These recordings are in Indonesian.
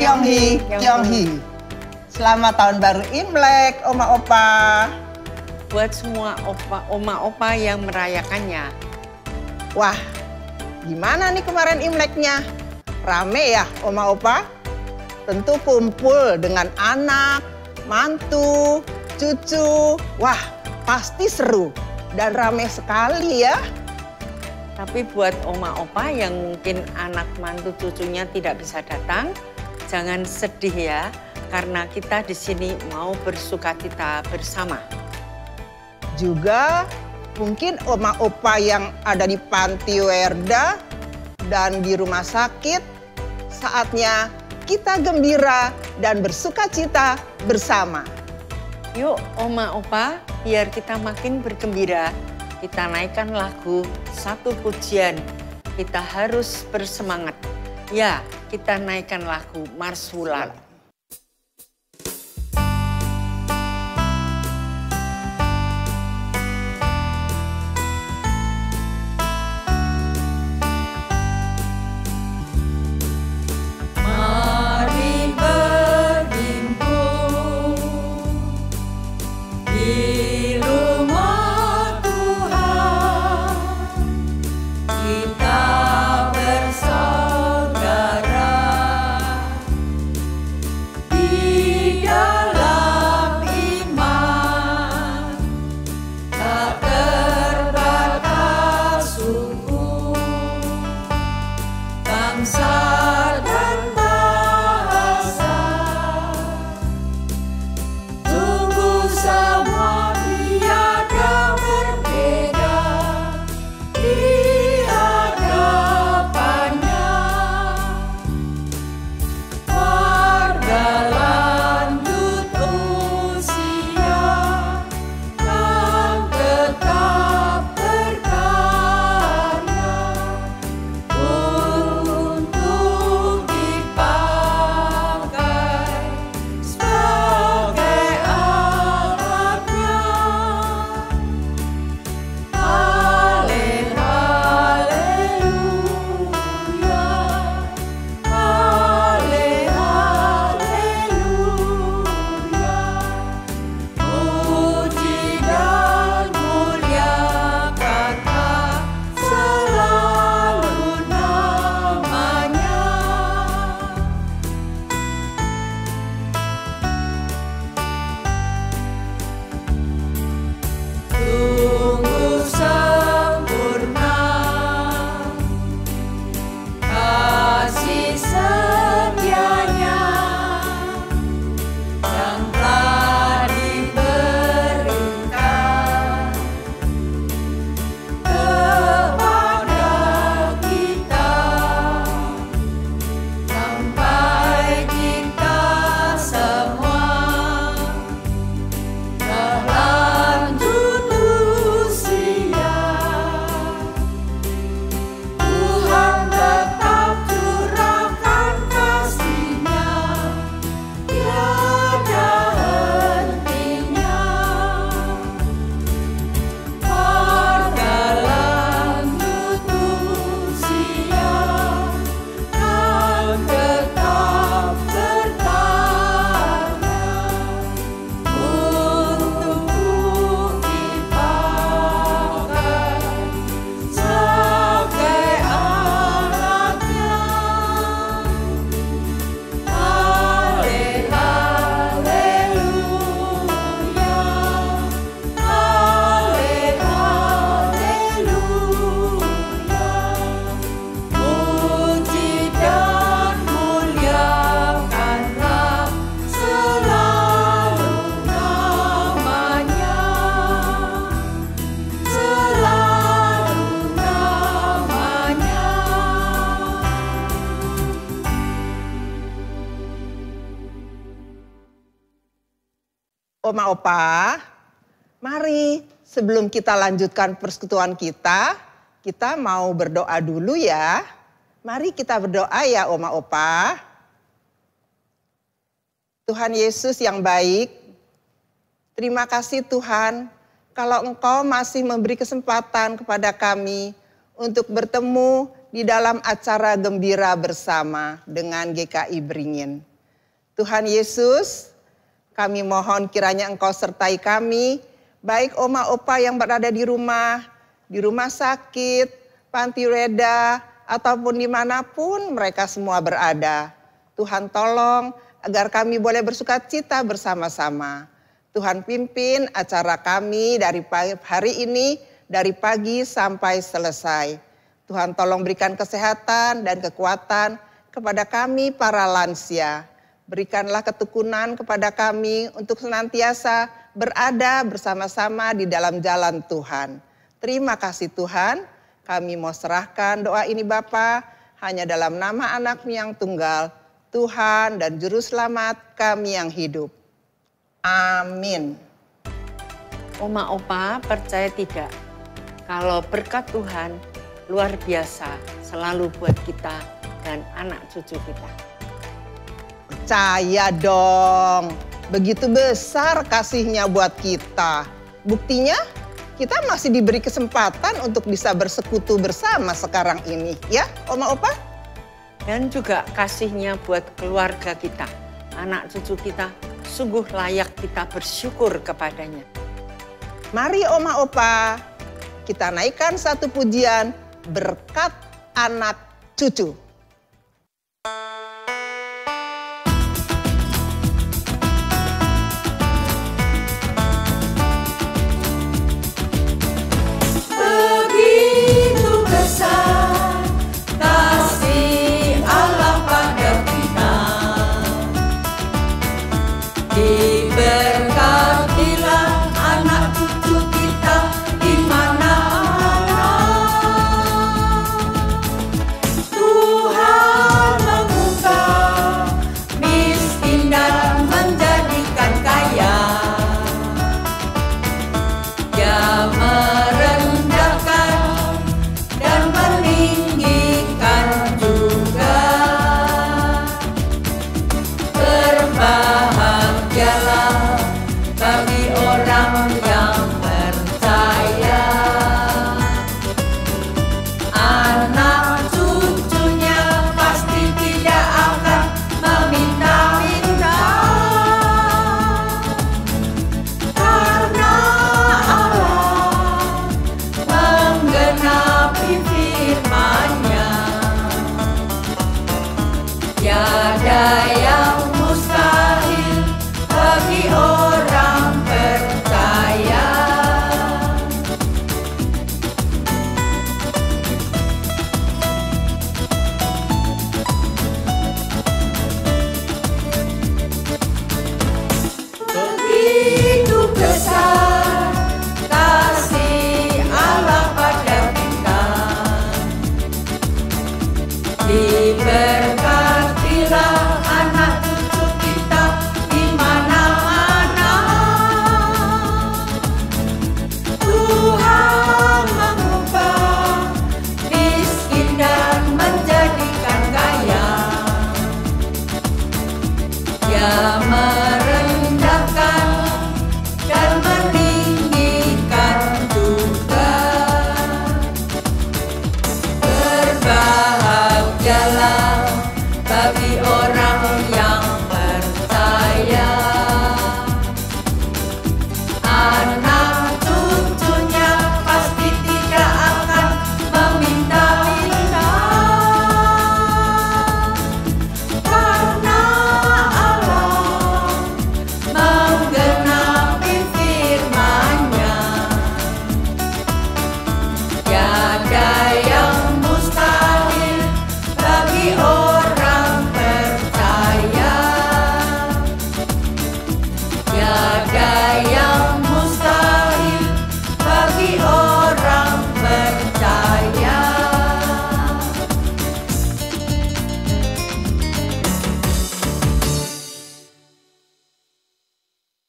Kyonghi, Kyonghi. Selamat tahun baru Imlek, Oma Opa. Buat semua Oma Opa yang merayakannya. Wah, gimana nih kemarin Imleknya? Rame ya Oma Opa? Tentu kumpul dengan anak, mantu, cucu. Wah, pasti seru dan rame sekali ya. Tapi buat Oma Opa yang mungkin anak mantu cucunya tidak bisa datang, jangan sedih ya, karena kita di sini mau bersukacita bersama. Juga mungkin Oma Opa yang ada di panti werda dan di rumah sakit, saatnya kita gembira dan bersukacita bersama. Yuk Oma Opa, biar kita makin bergembira. Kita naikkan lagu satu pujian, kita harus bersemangat. Ya, kita naikkan lagu Mars Wulan. Mari berhimpun di rumah Tuhan, kita bersaudara di dalam iman, tak terbatas suku, bangsa dan bahasa. Tunggu semua tiada berbeda di hadapannya. Warga lanjut usia kan tetap berkarya untuk dipakai sebagai alatnya. Haleluya, haleluya, puji dan mulia kata selalu namanya. Sungguh sempurna kasih setianya yang telah diberikan kepada kita, sampai kita semua terlanjut usia. Tuhan tetap curahkan kasih-Nya, tiada hentinya. Warga lanjut usia kan tetap berkarya untuk dipakai sebagai alatnya. Haleluya, haleluya, puji dan muliakanlah selalu namanya, selalu namanya. Oma Opa, mari sebelum kita lanjutkan persekutuan kita mau berdoa dulu ya. Mari kita berdoa ya Oma Opa. Tuhan Yesus yang baik, terima kasih Tuhan kalau Engkau masih memberi kesempatan kepada kami untuk bertemu di dalam acara gembira bersama dengan GKI Beringin. Tuhan Yesus, kami mohon kiranya Engkau sertai kami, baik oma opa yang berada di rumah sakit, panti reda, ataupun dimanapun mereka semua berada. Tuhan tolong agar kami boleh bersukacita bersama-sama. Tuhan pimpin acara kami dari hari ini, dari pagi sampai selesai. Tuhan tolong berikan kesehatan dan kekuatan kepada kami para lansia. Berikanlah ketekunan kepada kami untuk senantiasa berada bersama-sama di dalam jalan Tuhan. Terima kasih Tuhan, kami mau serahkan doa ini Bapa hanya dalam nama anak-Mu yang tunggal, Tuhan dan Juru Selamat kami yang hidup. Amin. Oma Opa percaya tidak, kalau berkat Tuhan luar biasa selalu buat kita dan anak cucu kita. Percaya dong, begitu besar kasih-Nya buat kita. Buktinya kita masih diberi kesempatan untuk bisa bersekutu bersama sekarang ini. Ya Oma Opa? Dan juga kasih-Nya buat keluarga kita, anak cucu kita, sungguh layak kita bersyukur kepadanya. Mari Oma Opa, kita naikkan satu pujian berkat anak cucu. Begitu besar kasih Allah pada kita, diberkatilah anak cucu kita di mana-mana. Tuhan membuka miskin dan menjadikan kaya. Dia merendahkan dan meninggikan juga. Berbahagialah bagi orang yang percaya. Anak cucunya pasti tidak akan meminta-minta. Karena Allah menggenapi firman-Nya, tiada yang mustahil bagi orang percaya. Begitu besar kasih Allah pada kita, diberkatilah anak cucu kita di mana-mana. Tuhan mengubah miskin dan menjadikan kaya. Dia merendahkan dan meninggikan juga. Berbahagialah bagi orang yang percaya. Anak cucunya pasti tidak akan meminta-minta. Karena Allah menggenapi firman-Nya, tiada yang mustahil bagi orang percaya. Tiada yang mustahil bagi orang percaya.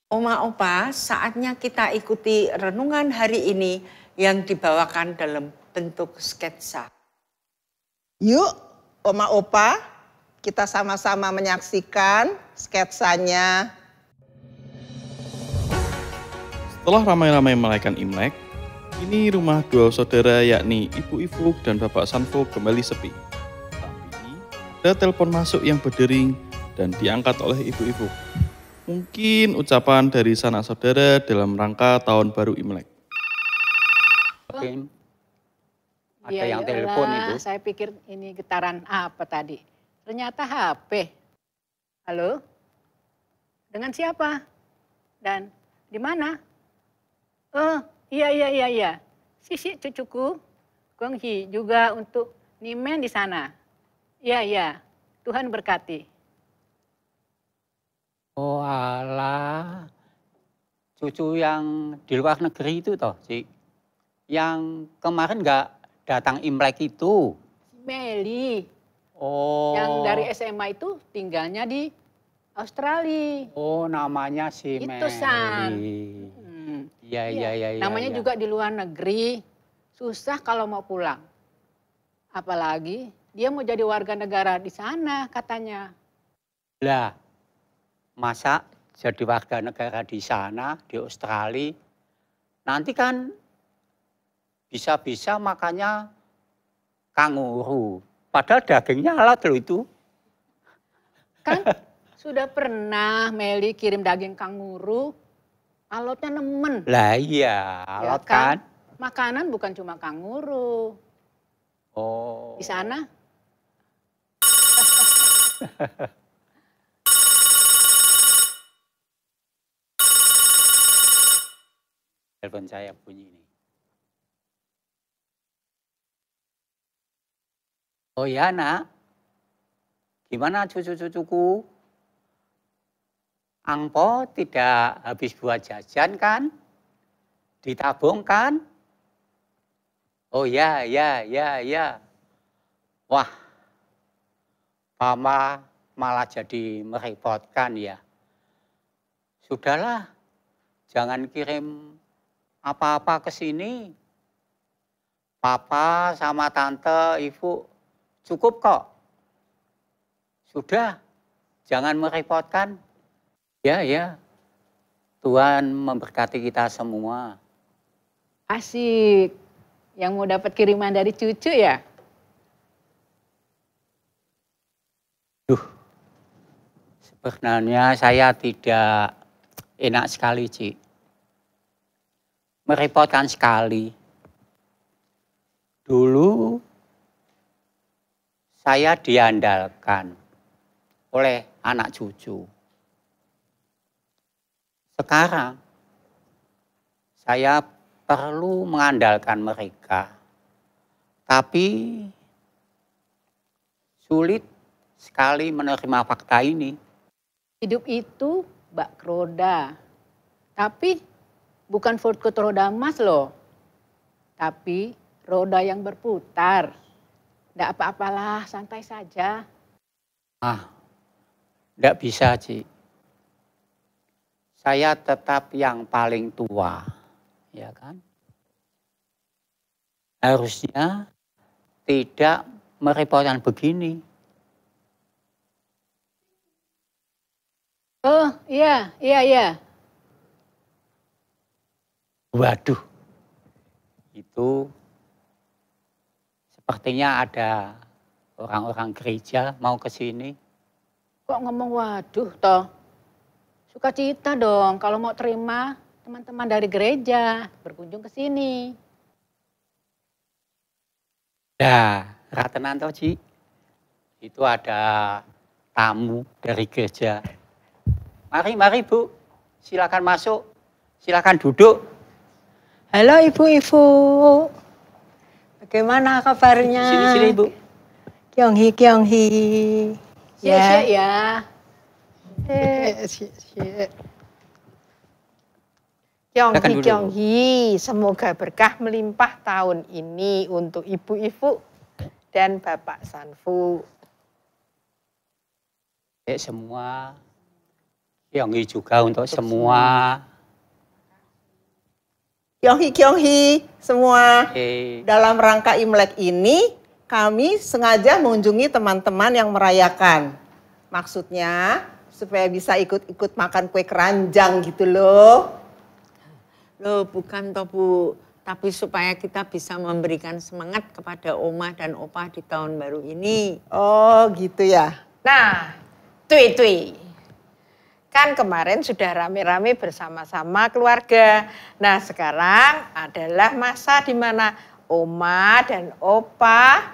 Oma Opa, saatnya kita ikuti renungan hari ini yang dibawakan dalam bentuk sketsa. Yuk Oma Opa, kita sama-sama menyaksikan sketsanya. Setelah ramai-ramai merayakan Imlek, kini rumah dua saudara yakni Ibu Ivuk dan Bapak Sanfo kembali sepi. Tapi ada telepon masuk yang berdering dan diangkat oleh ibu-ibu. Mungkin ucapan dari sanak saudara dalam rangka tahun baru Imlek. Mungkin ada Iya, yang iyalah, telepon itu. saya pikir ini getaran apa tadi. Ternyata HP. Halo? Dengan siapa? Dan di mana? Oh, iya. Sisi cucuku, Gonghi juga untuk Nimen di sana. Iya. Tuhan berkati. Oh alah, cucu yang di luar negeri itu toh, Cik. Yang kemarin nggak datang Imlek itu. Meli, Oh. yang dari SMA itu tinggalnya di Australia. Oh, namanya si Itu, San. Meli. Hmm. Iya. Namanya juga di luar negeri, susah kalau mau pulang. Apalagi dia mau jadi warga negara di sana katanya. Lah, masa jadi warga negara di sana, di Australia, nanti kan bisa-bisa makannya kanguru. Padahal dagingnya alat loh itu. Kan sudah pernah Meli kirim daging kanguru, alotnya nemen. Lah iya, Ya alat kan. Makanan bukan cuma kanguru. Oh. Di sana Telepon saya bunyi ini. Oh ya nak, gimana cucu-cucuku? Angpo tidak habis buat jajan kan? Ditabung kan? Oh ya. Wah, Mama malah jadi merepotkan ya. Sudahlah, jangan kirim apa-apa ke sini. Papa sama tante, ibu cukup kok. Sudah, jangan merepotkan. Ya. Tuhan memberkati kita semua. asik. Yang mau dapat kiriman dari cucu ya? Sebenarnya saya tidak enak sekali, Ci. Merepotkan sekali. Dulu saya diandalkan oleh anak cucu. Sekarang saya perlu mengandalkan mereka. Tapi sulit sekali menerima fakta ini. Hidup itu bak roda. Tapi bukan Ford roda emas loh. Tapi roda yang berputar. Nggak apa-apalah, santai saja. Enggak bisa, Ci. Saya tetap yang paling tua, ya kan? Harusnya tidak merepotkan begini. Oh, iya. Waduh, itu sepertinya ada orang-orang gereja mau ke sini. Kok ngomong waduh toh? Sukacita dong kalau mau terima teman-teman dari gereja berkunjung ke sini. Nah, Ratenanto, Ci, itu ada tamu dari gereja. Mari Bu, silakan masuk, silakan duduk. Halo ibu-ibu, bagaimana kabarnya? Sini Ibu. Kyonghi. Siap ya. Silakan duduk. Kyonghi, semoga berkah melimpah tahun ini untuk ibu-ibu dan Bapak Sanfu. Semua, Kyonghi juga untuk semua. Kyonghi semua. Oke. Dalam rangka Imlek ini kami sengaja mengunjungi teman-teman yang merayakan. Maksudnya supaya bisa ikut-ikut makan kue keranjang gitu loh. Loh bukan toh Bu, tapi supaya kita bisa memberikan semangat kepada Oma dan Opa di tahun baru ini. Oh gitu ya. Nah, Tui. Kan kemarin sudah rame-rame bersama-sama keluarga. Nah sekarang adalah masa di mana Oma dan Opa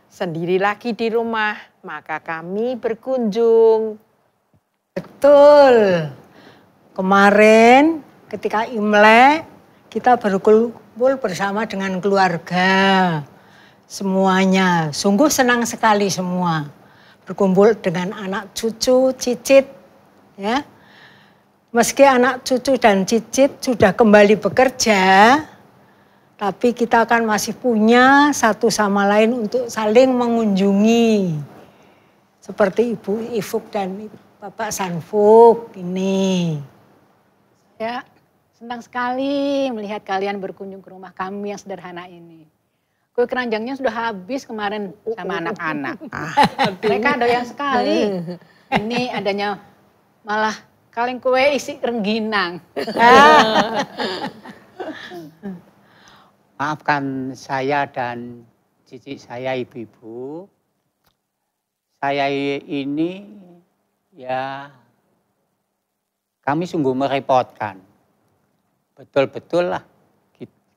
sendiri lagi di rumah. Maka kami berkunjung. Betul. Kemarin ketika Imlek kita berkumpul bersama dengan keluarga. Semuanya sungguh senang sekali semua. Berkumpul dengan anak cucu, cicit ya. Meski anak cucu dan cicit sudah kembali bekerja, tapi kita kan masih punya satu sama lain untuk saling mengunjungi. Seperti Ibu Ifuk dan Bapak Sanfuk ini. Ya, senang sekali melihat kalian berkunjung ke rumah kami yang sederhana ini. Kue keranjangnya sudah habis kemarin sama anak-anak. Mereka doyan sekali. Ini adanya malah kaleng kue isi rengginang. Maafkan saya dan cici saya ibu-ibu. Saya ini ya kami sungguh merepotkan. Betul-betul lah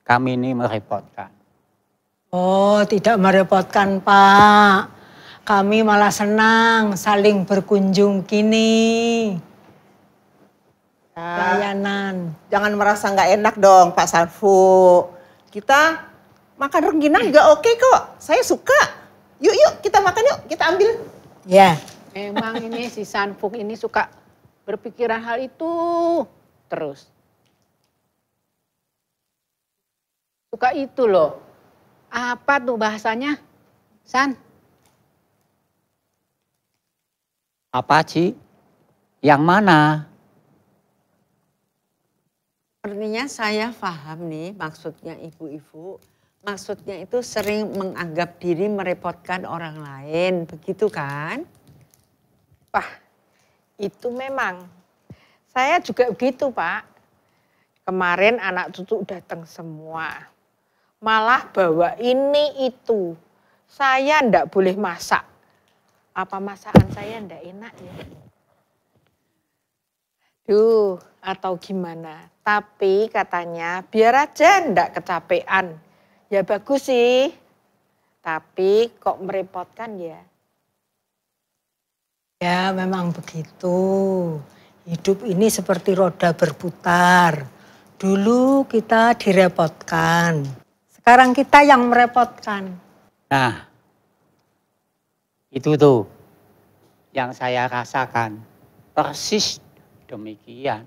kami ini merepotkan. Oh, tidak merepotkan, Pak. Kami malah senang saling berkunjung gini. Layanan. Jangan merasa nggak enak dong Pak Sanfu. Kita makan rengginang juga oke kok. Saya suka. Yuk kita makan yuk, kita ambil. Ya. Emang ini si Sanfuk ini suka berpikiran hal itu terus. Suka itu loh. Apa tuh bahasanya, San? Apa, Ci? Yang mana? Sepertinya saya paham nih maksudnya ibu-ibu. Maksudnya itu sering menganggap diri merepotkan orang lain, begitu kan? Wah, itu memang. Saya juga begitu, Pak. Kemarin anak cucu datang semua. Malah bawa ini itu. Saya ndak boleh masak. Apa masakan saya ndak enak ya? Duh, atau gimana. Tapi katanya biar aja ndak kecapean. Ya bagus sih. Tapi kok merepotkan ya? Ya, memang begitu. Hidup ini seperti roda berputar. Dulu kita direpotkan. Sekarang kita yang merepotkan. Nah, itu tuh yang saya rasakan. Persis demikian.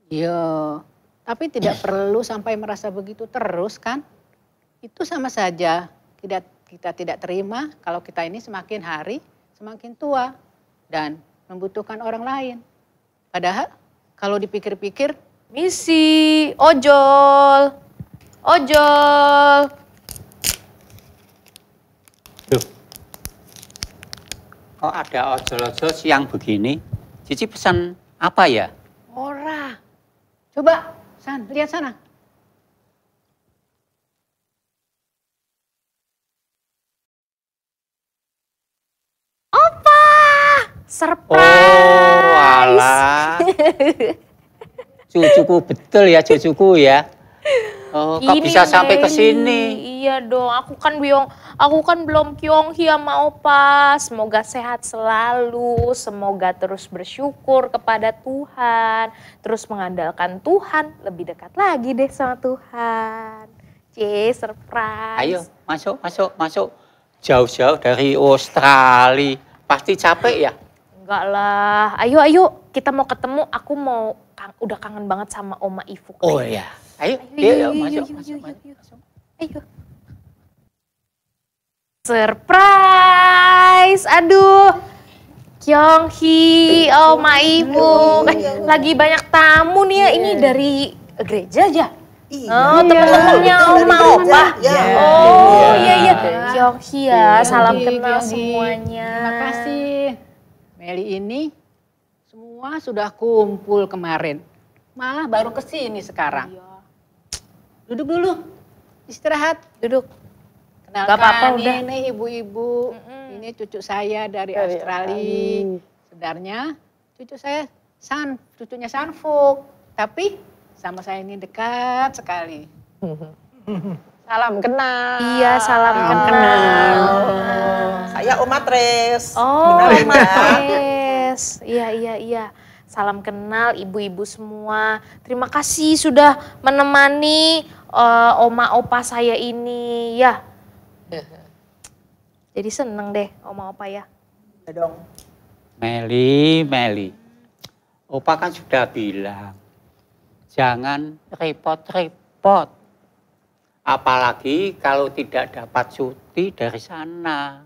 Iya, tapi tidak perlu sampai merasa begitu terus kan? Itu sama saja kita tidak terima kalau kita ini semakin hari semakin tua dan membutuhkan orang lain. Padahal kalau dipikir-pikir, Misi, ojol. Duh, kok ada ojol-ojol siang begini? Cici pesan apa ya? ora. Coba, San, lihat sana. Surprise. Oh, alah. Cucuku betul ya, cucuku ya. Oh, kok Ini bisa sampai ke Meli. sini? Iya dong, aku kan belum Kyonghi sama Opa. Semoga sehat selalu, semoga terus bersyukur kepada Tuhan, terus mengandalkan Tuhan, lebih dekat lagi deh sama Tuhan. Surprise. Ayo, masuk. Jauh-jauh dari Australia. Pasti capek ya? Enggak lah, ayo kita mau ketemu. Aku udah kangen banget sama Oma Ifu. Oh ya. Ayo, masuk. Ayo. Surprise! Aduh, Kyonghi, Oma Ibu, lagi banyak tamu nih ya. Ini dari gereja aja. Oh, teman-temannya Oma Opa. Oh, iya. Kyonghi ya, salam kenal semuanya. Terima kasih. Meli ini semua sudah kumpul kemarin. Malah baru kesini sekarang. Duduk dulu, istirahat. Duduk. Kenalkan, Gak apa-apa, udah. ini ibu-ibu. Ini cucu saya dari Australia. Sebenarnya cucu saya cucunya Sanfuk, tapi sama saya ini dekat sekali. Salam kenal. Iya, salam kenal. Saya Oma Tres. Oh, Kenal ya? Mas. Iya. Salam kenal ibu-ibu semua. Terima kasih sudah menemani oma opa saya ini ya. Jadi seneng deh oma opa ya. Ya dong. Meli. Opa kan sudah bilang, jangan repot-repot. Apalagi kalau tidak dapat cuti dari sana.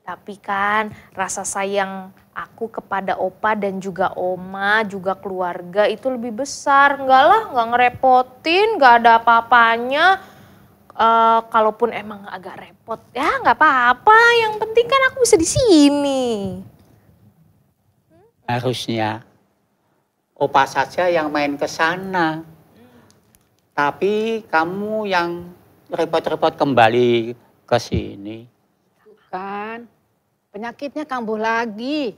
Tapi kan rasa sayang aku kepada opa dan juga oma, juga keluarga itu lebih besar. Enggak lah, enggak ngerepotin, enggak ada apa-apanya. Kalaupun emang agak repot, ya enggak apa-apa. Yang penting kan aku bisa di sini. Harusnya opa saja yang main ke sana. Tapi kamu yang repot-repot kembali ke sini. Kan penyakitnya kambuh lagi.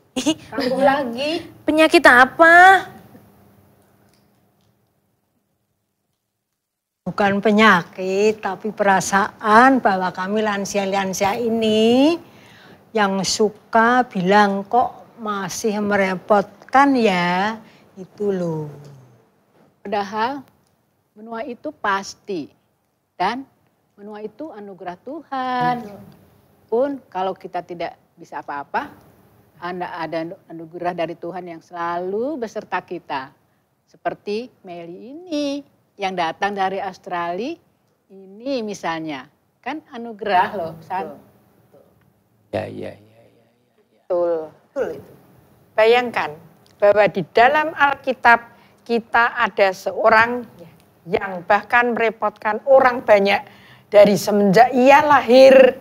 Kambuh lagi. Penyakit apa? Bukan penyakit, tapi perasaan bahwa kami lansia-lansia ini yang suka bilang kok masih merepotkan ya, itu loh. Padahal menua itu pasti dan menua itu anugerah Tuhan. Pun kalau kita tidak bisa apa-apa, ada anugerah dari Tuhan yang selalu beserta kita. Seperti Meli ini yang datang dari Australia, ini misalnya. Kan anugerah loh, San. Ya. Betul itu. Bayangkan bahwa di dalam Alkitab kita ada seorang yang bahkan merepotkan orang banyak dari semenjak ia lahir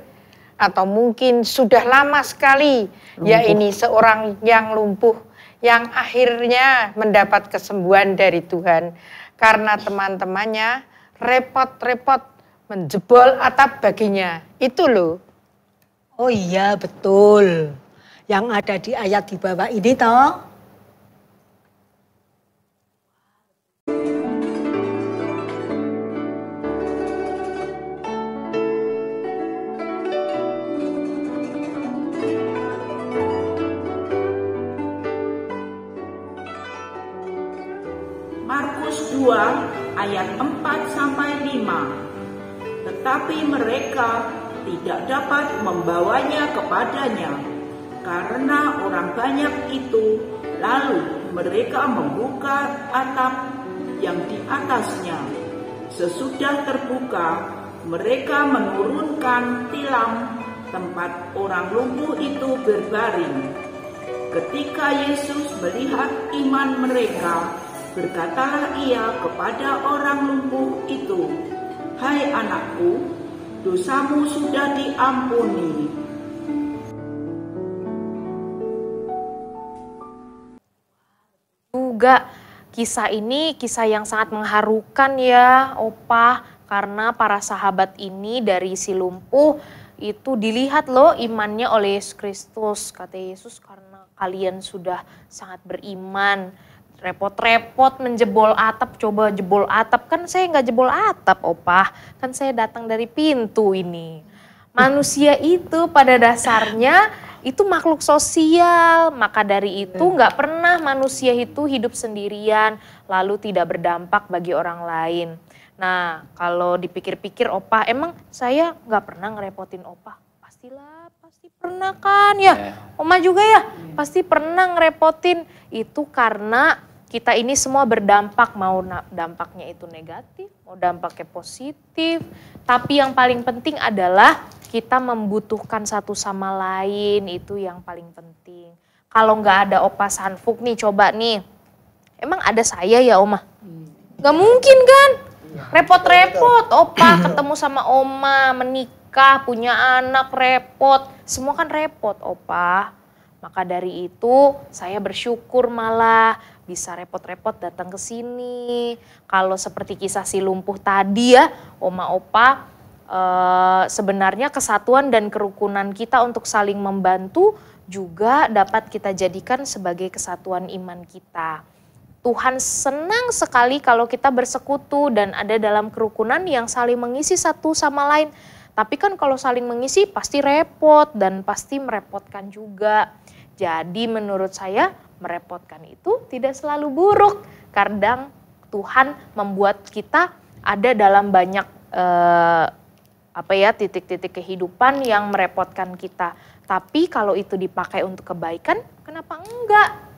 atau mungkin sudah lama sekali. Ya ini seorang yang lumpuh yang akhirnya mendapat kesembuhan dari Tuhan karena teman-temannya repot-repot menjebol atap baginya. Itu loh. Oh iya betul. Yang ada di ayat di bawah ini toh. Markus 2 ayat 4-5. Tetapi mereka tidak dapat membawanya kepadanya karena orang banyak itu. Lalu mereka membuka atap yang di atasnya. Sesudah terbuka, mereka menurunkan tilam tempat orang lumpuh itu berbaring. Ketika Yesus melihat iman mereka, berkatalah ia kepada orang lumpuh itu, "Hai anakku, dosamu sudah diampuni." Juga kisah ini kisah yang sangat mengharukan ya Opa, karena para sahabat ini dari si lumpuh itu dilihat loh imannya oleh Yesus Kristus. Kata Yesus, karena kalian sudah sangat beriman, repot-repot menjebol atap, coba jebol atap. Kan saya nggak jebol atap Opa, kan saya datang dari pintu ini. Manusia itu pada dasarnya itu makhluk sosial, maka dari itu nggak pernah manusia itu hidup sendirian lalu tidak berdampak bagi orang lain. Nah kalau dipikir-pikir Opa, emang saya nggak pernah ngerepotin Opa? Pastilah, pasti pernah kan ya. Oma juga ya, pasti pernah ngerepotin. Itu karena kita ini semua berdampak, mau dampaknya itu negatif, mau dampaknya positif. Tapi yang paling penting adalah kita membutuhkan satu sama lain, itu yang paling penting. Kalau nggak ada Opa Sanfuk nih, coba nih. Emang ada saya ya Oma? Nggak mungkin kan? Repot-repot Opa ketemu sama Oma, menikah, punya anak, repot. Semua kan repot Opa. Maka dari itu saya bersyukur malah bisa repot-repot datang ke sini. Kalau seperti kisah si lumpuh tadi ya, Oma Opa sebenarnya kesatuan dan kerukunan kita untuk saling membantu juga dapat kita jadikan sebagai kesatuan iman kita. Tuhan senang sekali kalau kita bersekutu dan ada dalam kerukunan yang saling mengisi satu sama lain. Tapi kan kalau saling mengisi pasti repot dan pasti merepotkan juga. Jadi menurut saya merepotkan itu tidak selalu buruk. Kadang Tuhan membuat kita ada dalam banyak titik-titik kehidupan yang merepotkan kita. Tapi kalau itu dipakai untuk kebaikan, kenapa enggak?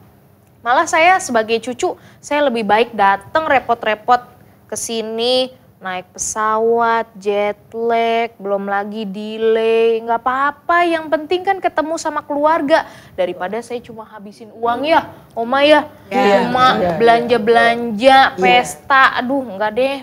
Malah saya sebagai cucu, saya lebih baik datang repot-repot ke sini, naik pesawat, jet lag, belum lagi delay, nggak apa-apa. Yang penting kan ketemu sama keluarga. Daripada saya cuma habisin uang ya, Oma ya, cuma belanja-belanja, pesta, aduh enggak deh.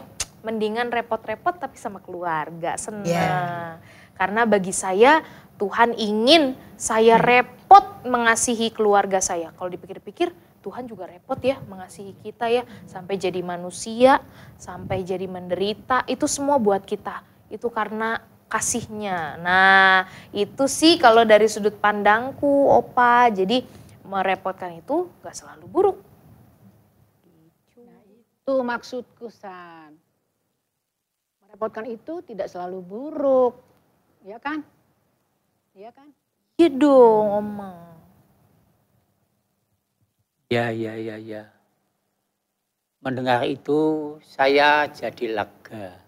Mendingan repot-repot tapi sama keluarga, senang. Karena bagi saya Tuhan ingin saya repot mengasihi keluarga saya. Kalau dipikir-pikir Tuhan juga repot ya mengasihi kita ya. Sampai jadi manusia, sampai jadi menderita, itu semua buat kita. Itu karena kasihnya. Nah itu sih kalau dari sudut pandangku Opa. Jadi merepotkan itu gak selalu buruk. Nah, itu maksudku San. Merepotkan itu tidak selalu buruk, ya kan? Iya kan? Iya dong, Oma. Ya. Mendengar itu saya jadi lega.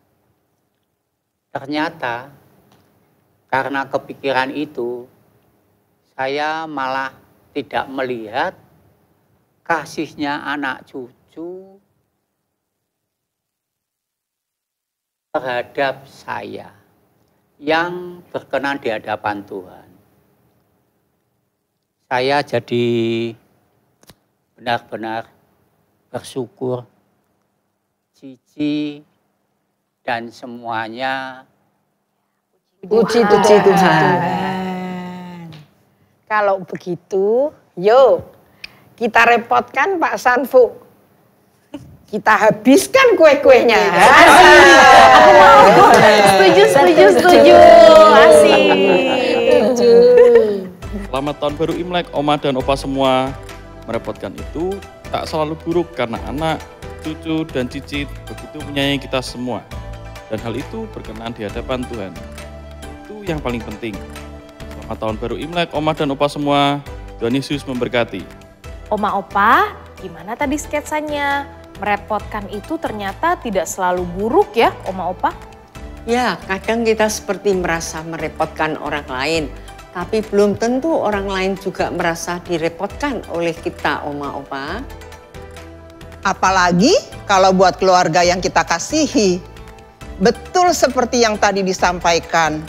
Ternyata karena kepikiran itu, saya malah tidak melihat kasihnya anak cucu terhadap saya yang berkenan di hadapan Tuhan. Saya jadi benar-benar bersyukur, Cici dan semuanya. Puji Tuhan. Kalau begitu, yuk kita repotkan Pak Sanfu. Kita habiskan kue-kuenya. Aku mau. Setuju. Asik. Selamat tahun baru Imlek, Oma dan Opa semua. Merepotkan itu tak selalu buruk karena anak, cucu, dan Cici begitu menyayangi kita semua. Dan hal itu berkenan di hadapan Tuhan. Itu yang paling penting. Selamat tahun baru Imlek, Oma dan Opa semua. Tuhan Yesus memberkati. Oma Opa, gimana tadi sketsanya? Merepotkan itu ternyata tidak selalu buruk ya, Oma Opa? Ya, kadang kita seperti merasa merepotkan orang lain, tapi belum tentu orang lain juga merasa direpotkan oleh kita, Oma Opa. Apalagi kalau buat keluarga yang kita kasihi. Betul seperti yang tadi disampaikan.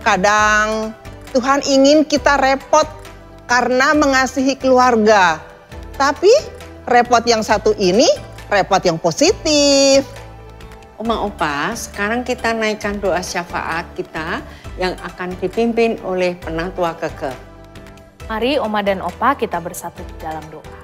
Kadang Tuhan ingin kita repot karena mengasihi keluarga. Tapi repot yang satu ini repot yang positif. Oma Opa, sekarang kita naikkan doa syafaat kita yang akan dipimpin oleh Penatua Keke. Mari Oma dan Opa kita bersatu di dalam doa.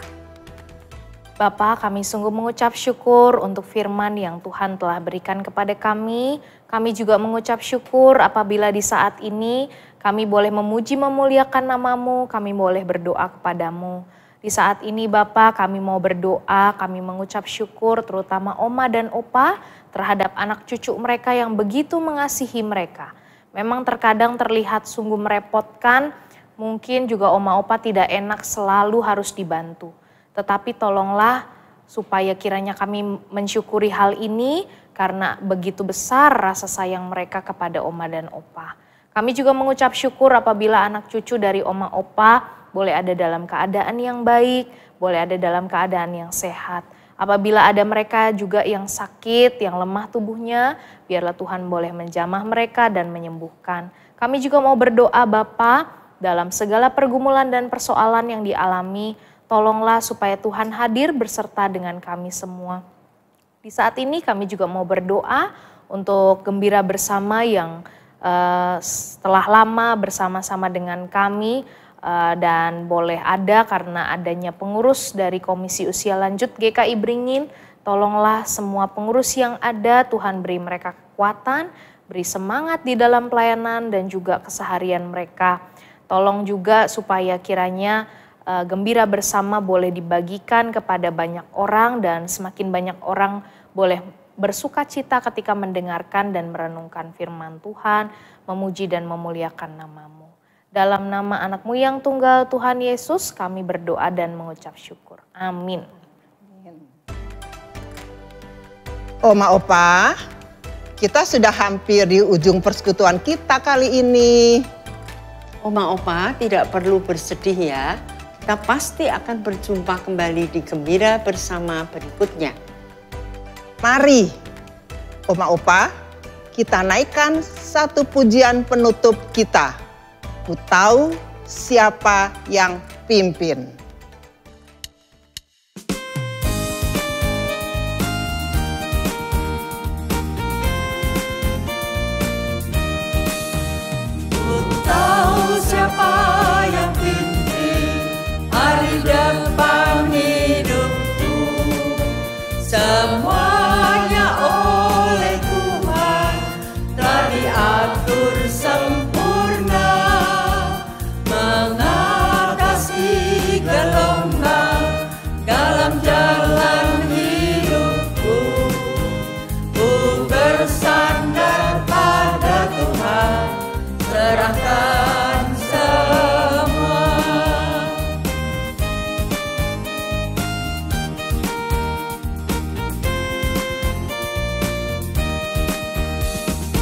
Bapa, kami sungguh mengucap syukur untuk firman yang Tuhan telah berikan kepada kami. Kami juga mengucap syukur apabila di saat ini kami boleh memuji memuliakan nama-Mu, kami boleh berdoa kepadamu. Di saat ini Bapa, kami mau berdoa, kami mengucap syukur terutama Oma dan Opa terhadap anak cucu mereka yang begitu mengasihi mereka. Memang terkadang terlihat sungguh merepotkan, mungkin juga Oma Opa tidak enak selalu harus dibantu. Tetapi tolonglah supaya kiranya kami mensyukuri hal ini karena begitu besar rasa sayang mereka kepada Oma dan Opa. Kami juga mengucap syukur apabila anak cucu dari Oma Opa boleh ada dalam keadaan yang baik, boleh ada dalam keadaan yang sehat. Apabila ada mereka juga yang sakit, yang lemah tubuhnya, biarlah Tuhan boleh menjamah mereka dan menyembuhkan. Kami juga mau berdoa Bapa, dalam segala pergumulan dan persoalan yang dialami, tolonglah supaya Tuhan hadir berserta dengan kami semua. Di saat ini kami juga mau berdoa untuk Gembira Bersama yang setelah lama bersama-sama dengan kami, dan boleh ada karena adanya pengurus dari Komisi Usia Lanjut GKI Beringin. Tolonglah semua pengurus yang ada, Tuhan beri mereka kekuatan, beri semangat di dalam pelayanan dan juga keseharian mereka. Tolong juga supaya kiranya gembira bersama boleh dibagikan kepada banyak orang dan semakin banyak orang boleh bersuka cita ketika mendengarkan dan merenungkan firman Tuhan, memuji dan memuliakan nama-Mu. Dalam nama anak-Mu yang tunggal Tuhan Yesus kami berdoa dan mengucap syukur. Amin. Oma Opa, kita sudah hampir di ujung persekutuan kita kali ini. Oma Opa tidak perlu bersedih ya. Kita pasti akan berjumpa kembali di Gembira Bersama berikutnya. Mari, Oma Opa, kita naikkan satu pujian penutup kita. Ku tahu siapa yang pimpin. Ku tahu siapa yang pimpin hari depan hidupku. Semuanya oleh Tuhan telah diatur sempurna, mengatasi gelombang dalam jalan hidupku. Ku bersandar pada Tuhan, serahkan semua.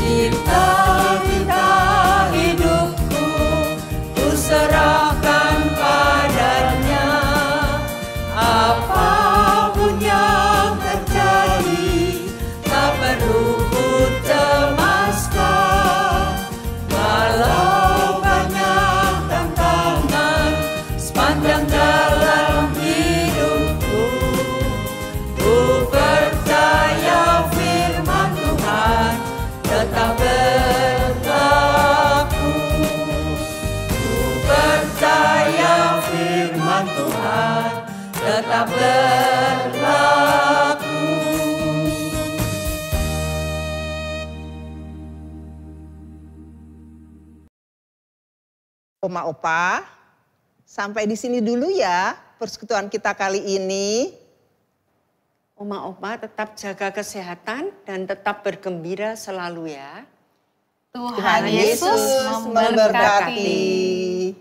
Cita-cita hidupku ku serahkan padanya. Apapun yang terjadi tak perlu ku cemaskan. Walau banyak tantangan sepanjang jalan hidupku, ku percaya firman Tuhan tetap berlaku. Ku percaya firman Tuhan tetap berlaku. Oma Opa, sampai di sini dulu ya persekutuan kita kali ini. Oma Opa tetap jaga kesehatan dan tetap bergembira selalu ya. Tuhan Yesus memberkati.